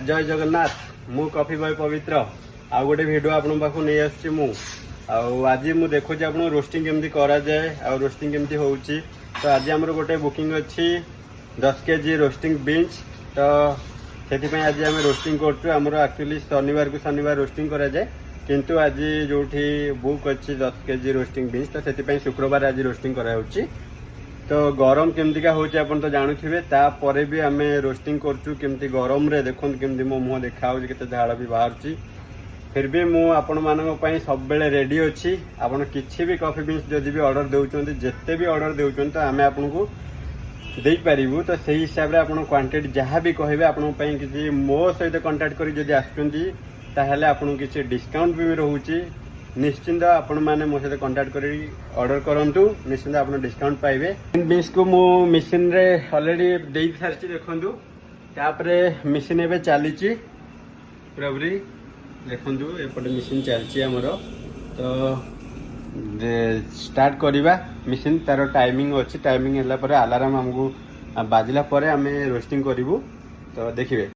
जय जगन्नाथ मु coffee boy पवित्र आ गोटे वीडियो आपन पाखु नहीं आछि मु आज मु देखो जे आपन रोस्टिंग केमती करा जाए आ रोस्टिंग केमती होउची। तो आज हमर गोटे बुकिंग अछि 10 केजी रोस्टिंग बीन्स। तो सेति आज आम रोस्टिंग करछु। हमर एक्चुअली शनिवार को शनिवार रोस्टिंग करा जाए किंतु आज जोठी बुक अछि 10 केजी रोस्टिंग बीन्स तो सेति शुक्रवार आज रोस्टिंग करा होउची। तो गरम केमती होची आपन तो जानुथिबे तापरे भी आम रोस्टिंग करछु केमती गरम रे देखन केमती मो मुह देखा होची केते झाड़ भी बाहरची। फिर भी मु आपण मानक पई सब बेले रेडी अछि। आपण किछि भी कॉफी बीन्स जदि भी ऑर्डर देउचंती जेते भी ऑर्डर देउचंती तो आमे आपन को देई परिबु। तो सही हिसाब रे आपण क्वांटिटी जहां भी कहबे आपण पई किछि मो सहित कांटेक्ट करी जदि आछंती ताहले आपण किछि डिस्काउंट भी रहउची। निश्चिंत आपण माने मो सहित कांटेक्ट करी ऑर्डर करंतु निश्चिंत आपण डिस्काउंट पाइबे। बीन्स को मु मशीन रे ऑलरेडी देई सारची देखंतु तापरे मशीन एबे चलीची प्रभरी देखंतु एपटे मशीन चलची हमर। तो स्टार्ट करिबा मशीन तार टाइमिंग अछि। टाइमिंग हला परे अलार्म हमको बाजिला परे हमें रोस्टिंग करिवु। तो देखिबे